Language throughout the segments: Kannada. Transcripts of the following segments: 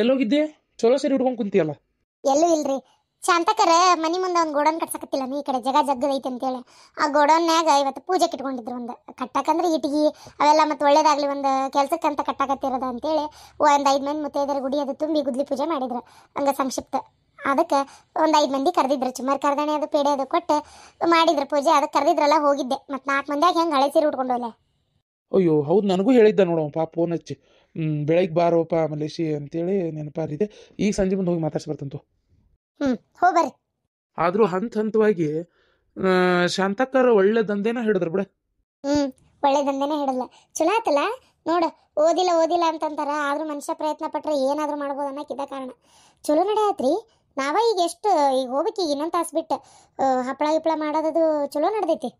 ಎಲ್ಲೋಗಿದ್ದೆ? ಚಲೋ ಸರಿ ಉಟ್ಕೊಂಡ್ ಕುಂತಿಯಲ್ಲ. ಎಲ್ಲೂ ಇಲ್ರಿ. ಶಾಂತಕರ ಮನಿ ಮುಂದೆ ಒಂದು ಗೋಡನ್ ಕಟ್ಸಕತ್ತಿಲ್ಲ ಈ ಕಡೆ ಜಗ ಜಗ್ಗದೈತಿ ಅಂತೇಳಿ ಆ ಗೋಡನ್ಯಾಗ ಇವತ್ತು ಪೂಜೆಗೆ ಇಟ್ಕೊಂಡಿದ್ರು. ಒಂದು ಕಟ್ಟಕಂದ್ರೆ ಇಟಿಗಿ ಅವೆಲ್ಲ ಮತ್ತೆ ಒಳ್ಳೇದಾಗ್ಲಿ ಒಂದು ಕೆಲ್ಸಕ್ಕಂತ ಕಟ್ಟಾಕತ್ತಿರೋದ ಅಂತೇಳಿ ಒಂದು 5 ಮಂದಿ ಮುತ್ತೈದರ ಗುಡಿ ಅದು ತುಂಬಿ ಗುದ್ಲಿ ಪೂಜೆ ಮಾಡಿದ್ರು. ಹಂಗ ಸಂಕ್ಷಿಪ್ತ ಅದಕ್ಕೆ ಒಂದು 5 ಮಂದಿ ಕರೆದಿದ್ರು. ಸುಮಾರು ಕರ್ದಣೆ ಅದು ಪೇಡೆ ಅದು ಕೊಟ್ಟು ಮಾಡಿದ್ರು ಪೂಜೆ. ಅದಕ್ಕೆ ಕರೆದಿದ್ರಲ್ಲ ಹೋಗಿದ್ದೆ. ಮತ್ತು 4 ಮಂದಿಯಾಗ ಹೆಂಗೆ ಹಳೆ ಸೀರೆ ಉಟ್ಕೊಂಡೋಲೆ. ಅಯ್ಯೋ ಹೌದು, ನನಗೂ ಹೇಳಿದ್ದ ನೋಡಪ್ಪ ಫೋನ್ ಹಚ್ಚಿ. ಬೆಳಗ್ಗೆ ಬಾರೋಪ ಮಲೇಶಿ ಅಂತೇಳಿ ನೆನಪಾರಿದೆ. ಈಗ ಸಂಜೆ ಮುಂದೆ ಹೋಗಿ ಮಾತಾಡ್ಸಿ ಬರ್ತಂತು. ಹೋಗ್ಬರ್ರಿ. ಆದ್ರೂ ಹಂತವಾಗಿ ಶಾಂತಕ್ಕರ ಒಳ್ಳೆ ದಂಧೆನ ಹಿಡಿದ್ರು ಬಿಡ. ಒಳ್ಳೆ ದಂಧೆನೇ ಹಿಡಲ್ಲ. ಚಲೋ ಆತಲ್ಲ ನೋಡ. ಓದಿಲ್ಲ ಅಂತಂತಾರ, ಆದ್ರೂ ಮನುಷ್ಯ ಪ್ರಯತ್ನ ಪಟ್ರೆ ಏನಾದ್ರೂ ಮಾಡ್ಬೋದು ಅನ್ನೋಕ್ಕಿದ್ದ ಕಾರಣ ಚಲೋ ನಡೆಯತ್ರಿ. ನಾವ ಈಗ ಎಷ್ಟು ಈಗ ಹೋಗ್ಬೇಕು, ಈಗ ಇನ್ನೊಂದು ತಾಸು ಬಿಟ್ಟು ಹಪ್ಪಳ ಗಿಪ್ಪಳ ಮಾಡೋದದು ಚಲೋ ನಡೆದೈತಿ.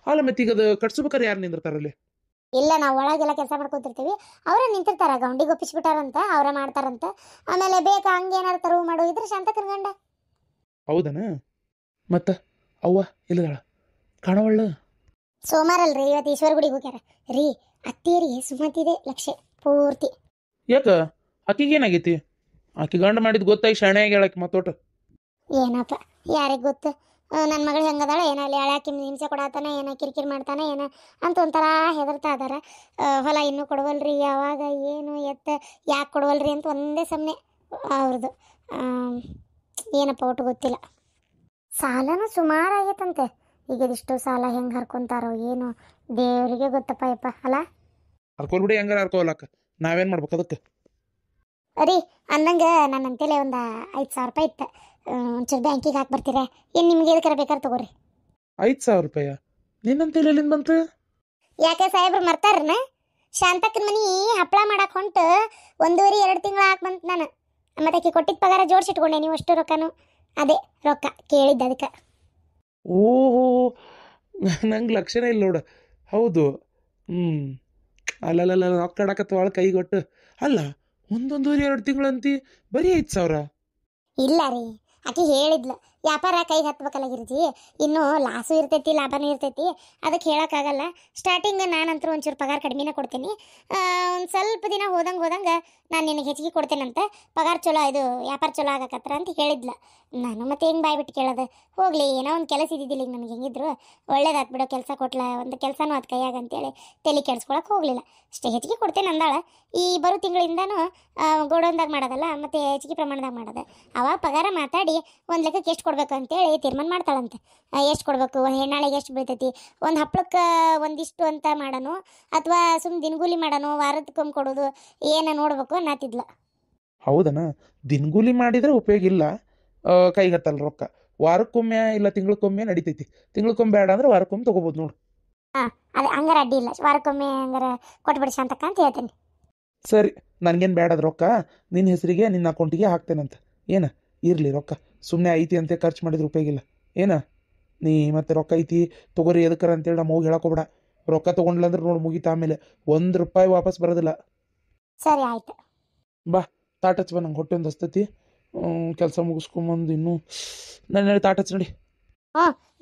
ಅಲ್ಲ ಮತ್ತೆ ಈಗ ಅದು ಕಟ್ಸ್ಬೇಕಾರೆ ಯಾರು ನಿಂದಿರ್ತಾರಲ್ಲಿ? ಇಲ್ಲ, ನಾವು ಒಳಗೆಲ್ಲ ಕೆಲಸ ಮಾಡ್ಕೊತಿರ್ತೀವಿ. ಅವರ ನಿಂತಿರ್ತಾರ, ಗೌಂಡಿಗೆ ಒಪ್ಪಿಸ್ಬಿಟ್ಟಾರಂತ, ಅವರ ಮಾಡ್ತಾರಂತ. ಆಮೇಲೆ ಬೇಕಾ ಹಂಗೇನಾದ್ರು ತರವು ಮಾಡೋ ಇದ್ರೆ ಶಾಂತಕರ ಗಂಡ. ಹೌದನ? ಮತ್ತ ಅವ್ವ ಇಲ್ಲದಾಳ ಕಾಣವಳ್ಳ? ಸೋಮವಾರ ಅಲ್ರಿ, ಇವತ್ತು ಈಶ್ವರ ಗುಡಿಗೆ ಹೋಗ್ಯಾರ ರೀ. ಅತ್ತಿಯರಿಗೆ ಸುಮತಿದೆ ಲಕ್ಷೆ ಪೂರ್ತಿ. ಯಾಕ ಆಕಿಗೆ ಏನಾಗೈತಿ? ಆಕಿ ಗಂಡ ಮಾಡಿದ್ ಗೊತ್ತಾಗಿ ಶಾಣೆ ಆಗ್ಯಾಳಕಿ ಮತ್ತೋಟ. ಏನಪ್ಪ ಯಾರಿಗೆ ಗೊತ್ತು. ನನ್ನ ಮಗಳು ಹೆಂಗದಾಳ ಏನೋ, ಅಲ್ಲಿ ಹಳ್ಯಾಕಿ ಹಿಂಸೆ ಕೊಡತಾನೆ ಏನೋ, ಕಿರಿಕಿರಿ ಮಾಡ್ತಾನೆ ಏನೋ ಅಂತ ಒಂಥರ ಹೆದರ್ತಾ ಇದಾರ. ಹೊಲ ಇನ್ನೂ ಕೊಡವಲ್ರಿ, ಯಾವಾಗ ಏನು ಎತ್ತ ಯಾಕೆ ಕೊಡವಲ್ರಿ ಅಂತ ಒಂದೇ ಸಮನೆ ಅವ್ರದ್ದು. ಏನಪ್ಪ ಒಟ್ಟು ಗೊತ್ತಿಲ್ಲ. ಸಾಲನೂ ಸುಮಾರು ಆಗೈತಂತೆ. ಈಗ ಇದಿಷ್ಟು ಸಾಲ ಹೆಂಗೆ ಹರ್ಕೊಂತಾರೋ ಏನು ದೇವರಿಗೆ ಗೊತ್ತಪ್ಪ ಯಪ್ಪ. ಅಲ್ಲ ಹರ್ಕೊಲ್ಬಿಡಿ, ಹೆಂಗಾರ ಹರ್ಕೋಲಕ್ಕ, ನಾವೇನು ಮಾಡ್ಬೇಕು ಅದಕ್ಕೆ? ರೀ ಅಂದಂಗೆ ನನ್ನ ಅಂತೇಳಿ ಒಂದು 5,000 ರೂಪಾಯಿ ಇತ್ತು. ಒಂಚೂರು ಬ್ಯಾಂಕಿಗೆ ಹಾಕಿ ಬರ್ತೀರಾ? ಏನು ನಿಮ್ಗೆ ಎದಕ್ಕಾರ ಬೇಕಾದ್ರೆ ತಗೋರಿ. 5,000 ರೂಪಾಯ ನಿನ್ನಂತೇಳಿ ಎಲ್ಲಿಂದ ಬಂತು? ಯಾಕೆ ಸಾಹೇಬ್ರು ಮರ್ತಾರನ? ಶಾಂತಕ್ಕನ ಮನಿ ಹಪ್ಪಳ ಮಾಡಕ್ಕೆ ಹೊಂಟು 1.5-2 ತಿಂಗಳು ಹಾಕಿ ಬಂತು ನಾನು. ಮತ್ತೆ ಆಕಿ ಕೊಟ್ಟಿದ್ದ ಪಗಾರ ಜೋಡಿಸಿಟ್ಕೊಂಡೆ. ನೀವು ಅಷ್ಟು ರೊಕ್ಕನು ಅದೇ ರೊಕ್ಕ ಕೇಳಿದ್ದ ಅದಕ್ಕೆ. ಓಹೋ, ನಂಗೆ ಲಕ್ಷಣ ಇಲ್ಲ ನೋಡ. ಹೌದು. ಅಲ್ಲಲ್ಲ ರೊಕ್ಕ ಆಡಕತ್ತ ಒಳ ಕೈಗೊಟ್ಟು. ಅಲ್ಲ 1.5-2 ತಿಂಗಳಂತಿ ಬರೀ 5,000? ಇಲ್ಲ ರೀ, ಆಕೆ ಹೇಳಿದ್ಲು ವ್ಯಾಪಾರ ಕೈಗೆ ಹತ್ಬೇಕಲ್ಲಾಗಿರ್ತಿ, ಇನ್ನೂ ಲಾಸು ಇರ್ತೈತಿ ಲಾಭನೂ ಇರ್ತೈತಿ. ಅದಕ್ಕೆ ಹೇಳೋಕ್ಕಾಗಲ್ಲ. ಸ್ಟಾರ್ಟಿಂಗ್ ನಾನಂತರೂ ಒಂಚೂರು ಪಗಾರ ಕಡಿಮೆನೇ ಕೊಡ್ತೀನಿ. ಒಂದು ಸ್ವಲ್ಪ ದಿನ ಹೋದಂಗೆ ನಾನು ನಿನಗೆ ಹೆಚ್ಚಿಗೆ ಕೊಡ್ತೇನಂತ. ಪಗಾರ ಚಲೋ ಇದು ವ್ಯಾಪಾರ ಚಲೋ ಆಗಕತ್ರ ಅಂತ ಹೇಳಿದ್ಲು. ನಾನು ಮತ್ತೆ ಹೆಂಗೆ ಬಾಯ್ಬಿಟ್ಟು ಕೇಳೋದು. ಹೋಗಲಿ, ಏನೋ ಒಂದು ಕೆಲಸ ಇದ್ದಿದ್ದಿಲ್ಲ ಈಗ ನನಗೆ. ಹೆಂಗಿದ್ರು ಒಳ್ಳೇದಾತ್ ಬಿಡೋ, ಕೆಲಸ ಕೊಟ್ಲ, ಒಂದು ಕೆಲಸನೂ ಅದು ಕೈಯಾಗ ಅಂತೇಳಿ ತಲೆ ಕೆಡ್ಸ್ಕೊಳಕ್ಕೆ ಹೋಗಲಿಲ್ಲ. ಅಷ್ಟೇ ಹೆಚ್ಚಿಗೆ ಕೊಡ್ತೇನೆ ಅಂದಾಳ. ಈ ಬರೋ ತಿಂಗಳಿಂದನೂ ಗೋಡೌನ್ದಾಗ ಮಾಡೋದಲ್ಲ, ಮತ್ತು ಹೆಚ್ಚಿಗೆ ಪ್ರಮಾಣದಾಗ ಮಾಡೋದು. ಅವಾಗ ಪಗಾರ ಮಾತಾಡಿ ಒಂದು ಲೆಕ್ಕಕ್ಕೆ ಎಷ್ಟು ಕೊಡಬೇಕು ಅಂತೇಳಿ ತೀರ್ಮಾನ ಮಾಡ್ತಾಳಂತೆ. ಎಷ್ಟು ಕೊಡಬೇಕು, ಹೆಣ್ಣಾಳಿಗೆ ಎಷ್ಟು ಬೀಳ್ತೈತಿ, ಒಂದು ಹಪ್ಪಳಕ್ಕೆ ಒಂದಿಷ್ಟು ಅಂತ ಮಾಡೋಣ ಅಥವಾ ಸುಮ್ಮನೆ ದಿನಗೂಲಿ ಮಾಡೋಣ, ವಾರದಕ್ಕೊಮ್ಮೆ ಕೊಡೋದು ಏನು ನೋಡ್ಬೇಕು ಅನ್ನತ್ತಿದ್ಲ. ಹೌದನ? ದಿನಗೂಲಿ ಮಾಡಿದ್ರೆ ಉಪಯೋಗ ಇಲ್ಲ, ಕೈಗೆ ಹತ್ತಲ್ಲ ರೊಕ್ಕ. ವಾರಕ್ಕೊಮ್ಮೆ ಇಲ್ಲ ತಿಂಗಳಕ್ಕೊಮ್ಮೆ ನಡಿತೈತಿ. ತಿಂಗಳಕ್ಕೊಮ್ಮೆ ಬೇಡ ಅಂದ್ರೆ ವಾರಕ್ಕೊಮ್ಮೆ ತೊಗೋಬೋದು ನೋಡು. ಅದೇ ಹಂಗಾರ ಅಡ್ಡಿ ಇಲ್ಲ. ವಾರಕ್ಕೊಮ್ಮೆ ಹಂಗಾರ ಕೊಟ್ಬಿಡಿ ಶಾಂತಕ್ಕ ಅಂತ ಹೇಳ್ತೇನೆ. ಸರಿ, ನನಗೇನು ಬೇಡದ ರೊಕ್ಕ. ನಿನ್ನ ಹೆಸರಿಗೆ ನಿನ್ನ ಅಕೌಂಟಿಗೆ ಹಾಕ್ತೇನಂತ. ಏನ ಇರಲಿ ರೊಕ್ಕ, ಸುಮ್ಮನೆ ಐತಿ ಅಂತ ಖರ್ಚು ಮಾಡಿದ್ರೆ ಉಪಯೋಗ ಇಲ್ಲ. ಏನ ನೀ ಮತ್ತೆ ರೊಕ್ಕ ಐತಿ ತೊಗೋರಿ ಎದಕ್ಕರ ಅಂತೇಳಿ ನಮ್ಮ ಹೋಗಿ ಹೇಳಕೋಬೇಡ. ರೊಕ್ಕ ತೊಗೊಂಡ್ಲ ಅಂದ್ರೆ ನೋಡಿ ಮುಗೀತಾ, ಆಮೇಲೆ 1 ರೂಪಾಯಿ ವಾಪಸ್ ಬರೋದಿಲ್ಲ. ಸರಿ ಆಯ್ತು. ಬಾ ತಾಟ ಹಚ್ಚ ಬಾ, ನಂಗೆ ಹೊಟ್ಟೆ ಒಂದು ಹಸ್ತತಿ. ಕೆಲಸ ಮುಗಿಸ್ಕೊಂಬಂದು ಇನ್ನೂ ನನ್ನ ತಾಟ ಹಚ್ಚ ನಡಿ.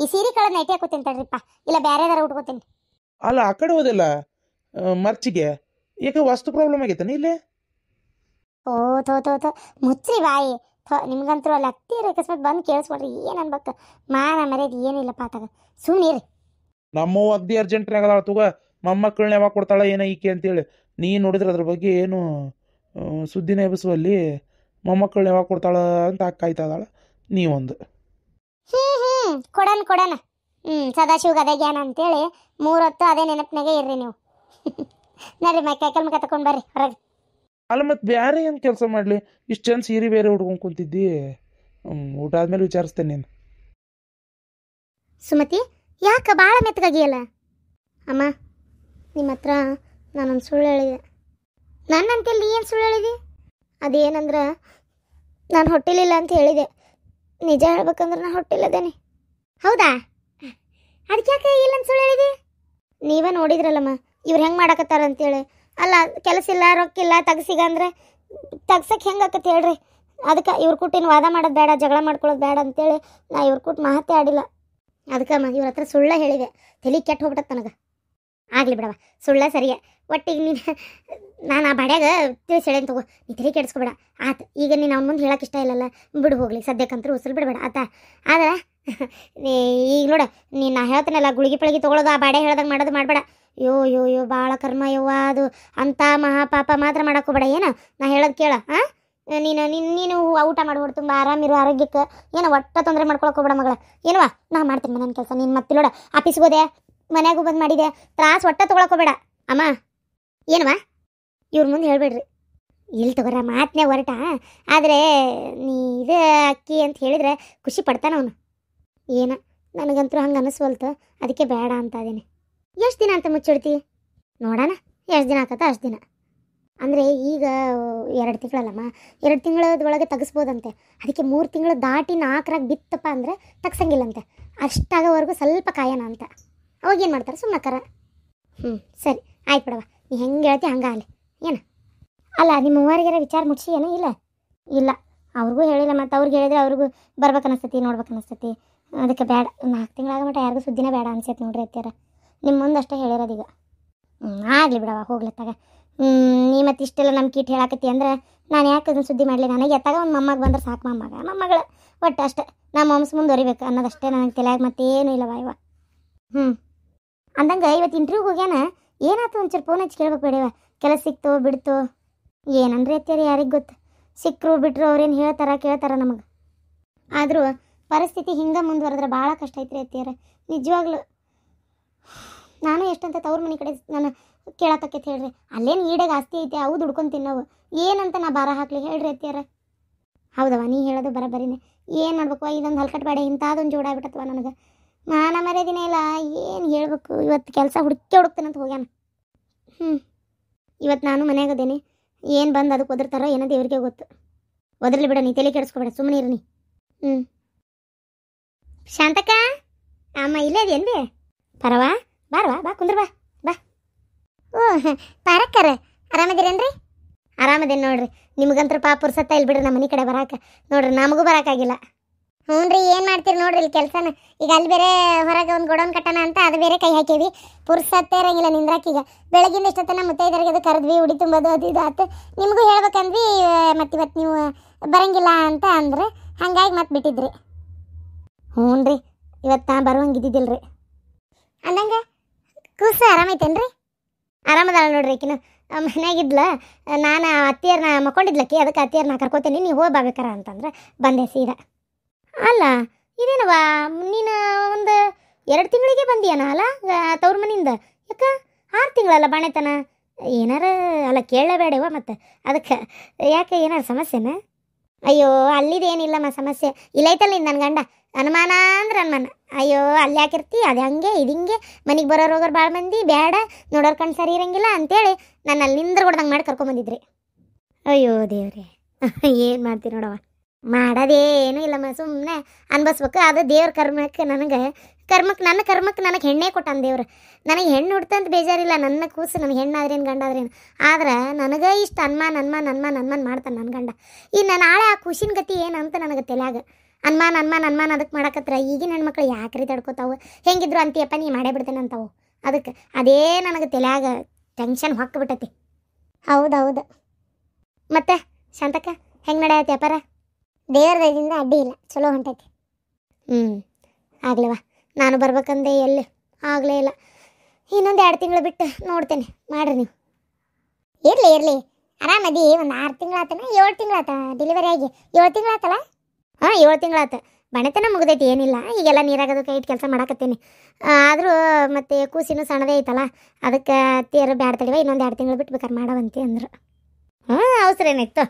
ಈ ಸೀರೆ ಕಳೆದ ನೈಟಿ ಹಾಕೋತೀನಿ ತಡ್ರಿಪ್ಪ, ಇಲ್ಲ ಬೇರೆದಾರ ಉಟ್ಕೋತೀನಿ. ಅಲ್ಲ ಆ ಕಡೆ ಹೋದಿಲ್ಲ ಮರ್ಚಿಗೆ, ಯಾಕೆ ವಾಸ್ತು ಪ್ರಾಬ್ಲಮ್ ಆಗೈತಾನೆ ಇಲ್ಲೇ? ಓ ಥೋ ಮುಚ್ಚ್ರಿ ಬಾಯಿ. ನಿಮ್ಗಂತೂ ಅಲ್ಲಿ ಹತ್ತಿರ ಅಕಸ್ಮಾತ್ ಬಂದು ಕೇಳಿಸ್ಕೊಡ್ರಿ ಏನು ಅನ್ಬೇಕು. ಮಾನ ಮರ್ಯಾದೆ ಏನಿಲ್ಲಪ್ಪ ಆತಾಗ, ಸುಮ್ಮನಿರಿ. ನಮ್ಮವ್ವ ಅಗ್ದಿ ಅರ್ಜೆಂಟ್ನಾಗ ಅದಾಳ ತಗೋ, ಮೊಮ್ಮಕ್ಕಳನ್ನ ಯಾವಾಗ ಕೊಡ್ತಾಳ ಏನೋ ಈಕೆ ಅಂತೇಳಿ. ನೀ ನೋಡಿದ್ರೆ ಅದ್ರ ಬಗ್ಗೆ ಏನು ಸುದ್ದಿನ ಎಬ್ಬಿಸುವಲ್ಲಿ. ಮೊಮ್ಮಕ್ಕಳನ್ನ ಯಾವಾಗ ಕೊಡ್ತಾಳ ಅಂತ ಕಾಯ್ತಾ ಇದ್ದಾಳ. ನೀವೊಂದು ಕೊಡೋಣ. ಸದಾಶಿವಗೆ ಅದೇ ಜ್ಞಾನ ಅಂತೇಳಿ 3 ಹೊತ್ತು ಅದೇ ನೆನಪಿನಾಗೆ ಇರ್ರಿ ನೀವು. ನೋಡ್ರಿ ಕೈಕಲ್ ಮುಖ ತಗೊಂಡು ಬರ್ರಿ ಹೊರಗೆ. ಅಲ್ಲ ಮತ್ತೆ ಬೇರೆ ಏನು ಕೆಲಸ ಮಾಡಲಿ? ಇಷ್ಟು ಜನ ಸೀರೆ ಬೇರೆ ಉಡ್ಕೊಂಡು ಕುಂತಿದ್ದಿ. ಊಟ ಆದ್ಮೇಲೆ ವಿಚಾರಿಸ್ತೇನೆ ನೀನು. ಸುಮತಿ ಯಾಕೆ ಭಾಳ ಮೆತ್ತಗಾಗಿಯಲ್ಲ? ಅಮ್ಮ ನಿಮ್ಮ ಹತ್ರ ನಾನೊಂದು ಸುಳ್ಳು ಹೇಳಿದೆ. ನನ್ನಂತೇಳಿ ನೀ ಏನು ಸುಳ್ಳು ಹೇಳಿದೆ? ಅದೇನಂದ್ರೆ ನಾನು ಹೊಟ್ಟಿಲಿಲ್ಲ ಅಂತ ಹೇಳಿದೆ. ನಿಜ ಹೇಳ್ಬೇಕಂದ್ರೆ ನಾನು ಹೊಟ್ಟಿಲ್ಲದೇನೆ. ಹೌದಾ? ಅದಕ್ಕೆ ಯಾಕೆ ಇಲ್ಲಂತ ಸುಳ್ಳು ಹೇಳಿದೆ? ನೀವೇ ನೋಡಿದ್ರಲ್ಲಮ್ಮ ಇವ್ರು ಹೆಂಗೆ ಮಾಡಕತ್ತಾರ ಅಂತೇಳಿ. ಅಲ್ಲ ಕೆಲಸ ಇಲ್ಲ ರೊಕ್ಕಿಲ್ಲ ತಗಸಿಗ ಅಂದ್ರೆ ತಗ್ಸಕ್ಕೆ ಹೆಂಗೆ ಆಕತ್ತೆ ಹೇಳ್ರಿ. ಅದಕ್ಕೆ ಇವ್ರ ಕೂಟಿನ ವಾದ ಮಾಡೋದು ಬೇಡ, ಜಗಳ ಮಾಡ್ಕೊಳ್ಳೋದು ಬೇಡ ಅಂತೇಳಿ ನಾ ಇವ್ರ ಕೂಟ್ ಮಾತೇ ಆಡಿಲ್ಲ. ಅದಕ್ಕೆ ಇವ್ರ ಹತ್ರ ಸುಳ್ಳ ಹೇಳಿದೆ. ತಲೆ ಕೆಟ್ಟು ಹೋಗ್ಬಿಟ್ಟತ್ತೆ ನನಗೆ. ಆಗಲಿ ಬಿಡವ, ಸುಳ್ಳ ಸರಿಯ. ಒಟ್ಟಿಗೆ ನೀನು ನಾನು ಆ ಬಾಡ್ಯಾಗ ತಿಳಿಸಿ ಹೇಳೇನು ತಗೋ, ನೀ ತಲೆ ಕೆಡಿಸ್ಕೊಬೇಡ ಆತ. ಈಗ ನೀನು ಅವ್ನ ಮುಂದೆ ಹೇಳಕ್ಕೆ ಇಷ್ಟ ಇಲ್ಲಲ್ಲ, ಬಿಡು ಹೋಗ್ಲಿ ಸದ್ಯಕ್ಕಂತೂ ಉಸಿರು ಬಿಡಬೇಡ ಆತ. ಆದ್ರೆ ಈಗ ನೋಡ ನೀನು ನಾ ಹೇಳ್ತೀನಲ್ಲ, ಗುಳಿಗೆ ಪಳಿಗೆ ತೊಗೊಳೋದು ಆ ಬಾಡ್ಯ ಹೇಳ್ದಂಗೆ ಮಾಡೋದು ಮಾಡಬೇಡ. ಯೋ ಭಾಳ ಕರ್ಮ ಯವ್ವ ಅದು. ಅಂಥ ಮಹಾಪಾಪ ಮಾತ್ರ ಮಾಡೋಕ್ಕೋಬೇಡ. ಏನು ನಾ ಹೇಳೋದು ಕೇಳ. ಹಾಂ, ನೀನು ಊಟ ಮಾಡಿ ಹೊಡ್ ತುಂಬ ಆರಾಮಿರು, ಆರೋಗ್ಯಕ್ಕೆ ಏನೋ ಒಟ್ಟ ತೊಂದರೆ ಮಾಡ್ಕೊಳಕ್ಕೆ ಹೋಗ್ಬೇಡ ಮಗಳ. ಏನವ ನಾ ಮಾಡ್ತೀನಿ ಮನೇನ ಕೆಲಸ. ನೀನು ಮತ್ತೆ ನೋಡ ಆಫೀಸ್ಗೆ ಹೋದೆ, ಮನ್ಯಾಗೂ ಬಂದು ಮಾಡಿದೆ, ತ್ರಾಸು ಒಟ್ಟ ತೊಗೊಳಕೋಬೇಡ ಅಮ್ಮ. ಏನವ ಇವ್ರ ಮುಂದೆ ಹೇಳ್ಬೇಡ್ರಿ. ಇಲ್ಲಿ ತಗೋರ ಮಾತನೇ ಹೊರಟ. ಆದರೆ ನೀ ಇದು ಅಕ್ಕಿ ಅಂತ ಹೇಳಿದ್ರೆ ಖುಷಿ ಪಡ್ತಾನ ಅವನು. ಏನ ನನಗಂತೂ ಹಂಗೆ ಅನ್ನಿಸ್ವಲ್ತು, ಅದಕ್ಕೆ ಬೇಡ ಅಂತ ಅದೇನೆ. ಎಷ್ಟು ದಿನ ಅಂತ ಮುಚ್ಚಿಡ್ತಿ ನೋಡೋಣ, ಎಷ್ಟು ದಿನ ಆಕತ್ತ ಅಷ್ಟು ದಿನ. ಅಂದರೆ ಈಗ 2 ತಿಂಗಳಲ್ಲಮ್ಮ, 2 ತಿಂಗಳದೊಳಗೆ ತೆಗಿಸ್ಬೋದಂತೆ. ಅದಕ್ಕೆ 3 ತಿಂಗಳು ದಾಟಿ 4ರಾಗ ಬಿತ್ತಪ್ಪ ಅಂದರೆ ತಗ್ಸಂಗಿಲ್ಲಂತೆ. ಅಷ್ಟಾಗೋವರೆಗೂ ಸ್ವಲ್ಪ ಕಾಯೋಣ ಅಂತ. ಅವಾಗೇನು ಮಾಡ್ತಾರೆ ಸುಮ್ಮನಕ್ಕರ. ಸರಿ ಆಯ್ತು ಬಿಡವ, ನೀ ಹೆಂಗೆ ಹೇಳ್ತಿ ಹಂಗೆ ಅಲ್ಲಿ. ಏನು ಅಲ್ಲ, ನಿಮ್ಮ ಮೂವರಿಗೆಲ್ಲ ವಿಚಾರ ಮುಗಿಸಿ ಏನೋ? ಇಲ್ಲ ಅವ್ರಿಗೂ ಹೇಳಿಲ್ಲ. ಮತ್ತು ಅವ್ರಿಗೆ ಹೇಳಿದ್ರೆ ಅವ್ರಿಗೂ ಬರ್ಬೇಕನ್ನಿಸ್ತತಿ, ನೋಡ್ಬೇಕನ್ನಿಸ್ತತಿ. ಅದಕ್ಕೆ ಬೇಡ, 4 ತಿಂಗಳಾಗ ಮಟ್ಟ ಯಾರಿಗೂ ಸುದ್ದಿನೇ ಬೇಡ ಅನ್ಸೈತೆ ನೋಡ್ರಿ ಅತ್ಯಾರ. ನಿಮ್ಮ ಮುಂದೆ ಅಷ್ಟೇ ಹೇಳಿರೋದೀಗ. ಆಗಲಿ ಬಿಡವ, ಹೋಗ್ಲತ್ತಾಗ. ನೀ ಮತ್ತು ಇಷ್ಟೆಲ್ಲ ನಮ್ಮ ಕೀಟ್ ಹೇಳಾಕತ್ತಿ ಅಂದ್ರೆ ನಾನು ಯಾಕೆ ಅದನ್ನು ಸುದ್ದಿ ಮಾಡಲಿ? ನನಗೆ ಎತ್ತಾಗ ಒಂದು ಮೊಮ್ಮಗ ಬಂದ್ರೆ ಸಾಕು, ಮೊಮ್ಮಗಳ ಒಟ್ಟು ಅಷ್ಟೇ. ನಮ್ಮ ವಂಶ ಮುಂದುವರಿಬೇಕು ಅನ್ನೋದಷ್ಟೇ ನನಗೆ ತಲೆಯಾಗ ಮತ್ತೇನು ಇಲ್ಲವ ಇವ. ಅಂದಂಗೆ ಇವತ್ತು ಇಂಟರ್ವ್ಯೂಗೆ ಹೋಗ್ಯಾನ, ಏನಾಯ್ತು ಒಂಚೂರು ಫೋನ್ ಹಚ್ಚಿ ಕೇಳ್ಬೇಕು ಬೇಡವ. ಕೆಲಸ ಸಿಕ್ತು ಬಿಡ್ತು ಏನಂದ್ರೆ ಅತ್ಯಾರ ಯಾರಿಗೆ ಗೊತ್ತು. ಸಿಕ್ಕರು ಬಿಟ್ಟರು ಅವ್ರೇನು ಕೇಳ್ತಾರ ನಮಗೆ. ಆದರೂ ಪರಿಸ್ಥಿತಿ ಹಿಂಗೆ ಮುಂದುವರೆದ್ರೆ ಭಾಳ ಕಷ್ಟ ಐತ್ರಿ ಅತ್ಯಾರ, ನಿಜವಾಗ್ಲೂ. ನಾನು ಎಷ್ಟಂತ ತವ್ರ ಮನೆ ಕಡೆ ನಾನು ಕೇಳತ್ತಕ್ಕೈತೆ ಹೇಳ್ರಿ. ಅಲ್ಲೇನು ಈಡಾಗ ಆಸ್ತಿ ಐತೆ, ಅವು ದುಡ್ಕೊಂಡು ತಿನ್ನೋವು. ಏನಂತ ನಾ ಭಾರ ಹಾಕ್ಲಿ ಹೇಳ್ರಿ ಅತ್ಯಾರ? ಹೌದವ, ನೀ ಹೇಳೋದು ಬರೀನೇ. ಏನು ಮಾಡ್ಬೇಕು? ಇದೊಂದು ಹಲ್ಕಟ್ಟು ಬೇಡ, ಇಂಥದ್ದೊಂದು ಜೋಡಾಗ್ಬಿಟ್ಟತ್ವ ನನಗೆ. ಮಾನ ಮರ್ಯಾದಿನೇ ಇಲ್ಲ, ಏನು ಹೇಳ್ಬೇಕು? ಇವತ್ತು ಕೆಲಸ ಹುಡುಕ್ತೇನಂತ ಹೋಗ್ಯಾನ. ಇವತ್ತು ನಾನು ಮನ್ಯಾಗದೇನೆ. ಏನು ಬಂದು ಅದಕ್ಕೆ ಒದರ್ತಾರೋ ಏನೋ ದೇವ್ರಿಗೆ ಗೊತ್ತು. ಒದರ್ಲಿ ಬಿಡ, ನೀ ತಲೆ ಕೆಡಿಸ್ಕೊಬೇಡ, ಸುಮ್ಮನೆ ಇರು ನೀ. ಶಾಂತಕ್ಕ ಅಮ್ಮ ಇಲ್ಲೇ ಅದೇನು ಬೇ? ಪರವಾ ಬಾರವಾ, ಬಾ ಕುಂದ್ರ, ಬಾ. ಓ ಪಾರಕ್ಕರ ಆರಾಮದಿರೇನ್ರಿ? ಆರಾಮದೇನು ನೋಡ್ರಿ. ನಿಮ್ಗಂತ್ರ ಪಾಪ ಪುರ್ಸತ್ತ ಇಲ್ಲಿ ಬಿಡ್ರಿ ನಮ್ಮ ಮನೆ ಕಡೆ ಬರಾಕ. ನೋಡ್ರಿ ನಮಗೂ ಬರೋಕ್ಕಾಗಿಲ್ಲ. ಹ್ಞೂ ರೀ, ಏನು ಮಾಡ್ತೀರಿ ನೋಡ್ರಿ ಇಲ್ಲಿ ಕೆಲಸನ. ಈಗ ಅಲ್ಲಿ ಬೇರೆ ಹೊರಗೆ ಒಂದು ಗೋಡೌನ್ ಕಟ್ಟಣ ಅಂತ ಅದು ಬೇರೆ ಕೈ ಹಾಕೀವಿ. ಪುರ್ಸತ್ತೇ ಇರಂಗಿಲ್ಲ ನಿಂದ್ರಾಕೀಗ. ಬೆಳಗಿಂದ ಇಷ್ಟೊತ್ತನ ಮುತ್ತೈದರಿಗೆ ಅದು ಕರೆದ್ವಿ, ಉಡಿ ತುಂಬೋದು ಅದು ಇದು ಆತು. ನಿಮಗೂ ಹೇಳ್ಬೇಕಂದ್ವಿ, ಮತ್ತು ಇವತ್ತು ನೀವು ಬರಂಗಿಲ್ಲ ಅಂತ ಅಂದ್ರೆ ಹಂಗಾಗಿ ಮತ್ತೆ ಬಿಟ್ಟಿದ್ರಿ. ಹ್ಞೂ ರೀ, ಇವತ್ತು ನಾ ಬರುವಂಗಿದ್ದಿದ್ದಿಲ್ಲ ರೀ. ಅಂದಂಗೆ ಕೂಸು ಆರಾಮೈತೇನ್ರಿ? ಆರಾಮದಾಳ ನೋಡ್ರಿ. ಆಕಿನ ಮನೆಯಾಗಿದ್ಲ, ನಾನು ಅತ್ತಿಯರ್ನ ಮಕ್ಕೊಂಡಿದ್ಲಕ್ಕಿ, ಅದಕ್ಕೆ ಅತ್ತಿಯರ್ನ ಕರ್ಕೋತೀನಿ, ನೀವು ಹೋಗಿ ಬರ್ಬೇಕಾರ ಅಂತಂದ್ರೆ ಬಂದೆ ಸೀದಾ. ಅಲ್ಲ ಇದೇನವ, ನೀನು ಒಂದು 2 ತಿಂಗಳಿಗೆ ಬಂದಿಯಾನ ಅಲ್ಲ ತವ್ರ ಮನೆಯಿಂದ? ಯಾಕೆ 6 ತಿಂಗಳಲ್ಲ ಬಾಣೆತನ? ಏನಾರ ಅಲ್ಲ ಕೇಳಲೇಬೇಡವ ಮತ್ತೆ. ಅದಕ್ಕೆ ಯಾಕೆ ಏನಾರು ಸಮಸ್ಯೆನ? ಅಯ್ಯೋ ಅಲ್ಲಿದೇನಿಲ್ಲಮ್ಮ ಸಮಸ್ಯೆ. ಇಲ್ಲೈತಲ್ಲ ನಿಂದು ನನ್ನ ಗಂಡ ಅನುಮಾನ ಅಂದ್ರೆ ಅನುಮಾನ. ಅಯ್ಯೋ ಅಲ್ಲಿ ಯಾಕಿರ್ತಿ, ಅದು ಹಂಗೆ ಇದು ಹಿಂಗೆ, ಮನೆಗೆ ಬರೋರು ಹೋಗೋರು ಭಾಳ ಮಂದಿ, ಬೇಡ ನೋಡೋರು ಕಣ್ಣು ಸರಿ ಇರಂಗಿಲ್ಲ ಅಂತೇಳಿ ನಾನು ಅಲ್ಲಿ ನಿಂದ್ರ ಕೊಡ್ದಂಗೆ ಮಾಡಿ ಕರ್ಕೊಂಬಂದಿದ್ರಿ. ಅಯ್ಯೋ ದೇವ್ರೆ, ಏನು ಮಾಡ್ತೀನಿ ನೋಡವ. ಮಾಡೋದೇನೂ ಇಲ್ಲಮ್ಮ, ಸುಮ್ಮನೆ ಅನ್ಭವಿಸ್ಬೇಕು. ಅದು ದೇವ್ರ ಕರ್ಮಕ್ಕೆ ನನ್ನ ಕರ್ಮಕ್ಕೆ ನನಗೆ ಹೆಣ್ಣೇ ಕೊಟ್ಟಾನ ದೇವ್ರು. ನನಗೆ ಹೆಣ್ಣು ಹುಡ್ತಂತ ಬೇಜಾರಿಲ್ಲ, ನನ್ನ ಕೂಸು ನನಗೆ ಹೆಣ್ಣಾದ್ರೇನು ಗಂಡಾದ್ರೇನು. ಆದ್ರೆ ನನಗೆ ಇಷ್ಟು ಅನ್ಮಾನ ಮಾಡ್ತಾನೆ ನನ್ನ ಗಂಡ. ಇನ್ನು ನಾಳೆ ಆ ಖುಷಿನ ಗತಿ ಏನಂತ ನನಗೆ ತಲೆಯಾಗ ಅನ್ಮಾನ ಅದಕ್ಕೆ ಮಾಡಕತ್ರ. ಈಗಿನ ಹೆಣ್ಮಕ್ಳು ಯಾಕ್ರಿ ತಡ್ಕೋತಾವು? ಹೆಂಗಿದ್ರು ಅಂತೀಯಪ್ಪ ನೀ ಮಾಡೇ ಬಿಡ್ತೇನೆ ಅಂತವು. ಅದಕ್ಕೆ ಅದೇ ನನಗೆ ತಲೆಯಾಗ ಟೆನ್ಷನ್ ಹೊಕ್ಬಿಟ್ಟತಿ. ಹೌದೌದು. ಮತ್ತೆ ಶಾಂತಕ್ಕ ಹೆಂಗೆ ನಡೆಯತ್ತೆ ವ್ಯಾಪಾರ? ದೇವ್ರ ದಯದಿಂದ ಅಡ್ಡಿ ಇಲ್ಲ, ಚಲೋ ಹೊಂಟೈತಿ. ಆಗ್ಲಿವ, ನಾನು ಬರ್ಬೇಕಂದೆ ಎಲ್ಲಿ ಆಗಲೇ ಇಲ್ಲ. ಇನ್ನೊಂದು 2 ತಿಂಗಳು ಬಿಟ್ಟು ನೋಡ್ತೇನೆ, ಮಾಡ್ರಿ ನೀವು. ಇರಲಿ ಆರಾಮದಿ. ಒಂದು 6 ತಿಂಗಳಾತನ 7 ತಿಂಗಳಾತ ಡೆಲಿವರಿ ಆಗಿ? 7 ತಿಂಗಳಾತಲ್ಲ? ಹಾಂ 7 ತಿಂಗಳಾತ. ಬಣೆತನ ಮುಗ್ದೈತಿ, ಏನಿಲ್ಲ. ಈಗೆಲ್ಲ ನೀರಾಗದು ಕೈ ಇಟ್ಟು ಕೆಲಸ ಮಾಡಕತ್ತೀನಿ. ಆದರೂ ಮತ್ತೆ ಕೂಸಿನೂ ಸಣ್ಣದೇ ಐತಲ್ಲ, ಅದಕ್ಕೆ ಅತ್ತಿಯರು ಬ್ಯಾಡ ತಡಿವ, ಇನ್ನೊಂದು 2 ತಿಂಗಳು ಬಿಟ್ಟು ಬೇಕಾದ್ರೆ ಮಾಡವಂತೆ ಅಂದರು. ಅವಸರ ಏನಾಯ್ತು,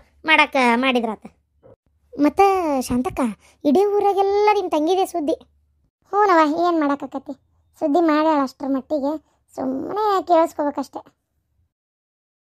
ಮಾಡಿದ್ರಾತ. ಮತ್ತು ಶಾಂತಕ್ಕ, ಇಡೀ ಊರಾಗೆಲ್ಲ ನಿಮ್ಮ ತಂಗಿದೆ ಸುದ್ದಿ. ಹ್ಞೂನವ, ಏನು ಮಾಡೋಕ್ಕಾಕತಿ, ಸುದ್ದಿ ಮಾಡ್ಯಾಳ ಅಷ್ಟರ ಮಟ್ಟಿಗೆ. ಸುಮ್ಮನೆ ಕೇಳಿಸ್ಕೋಬೇಕಷ್ಟೆ.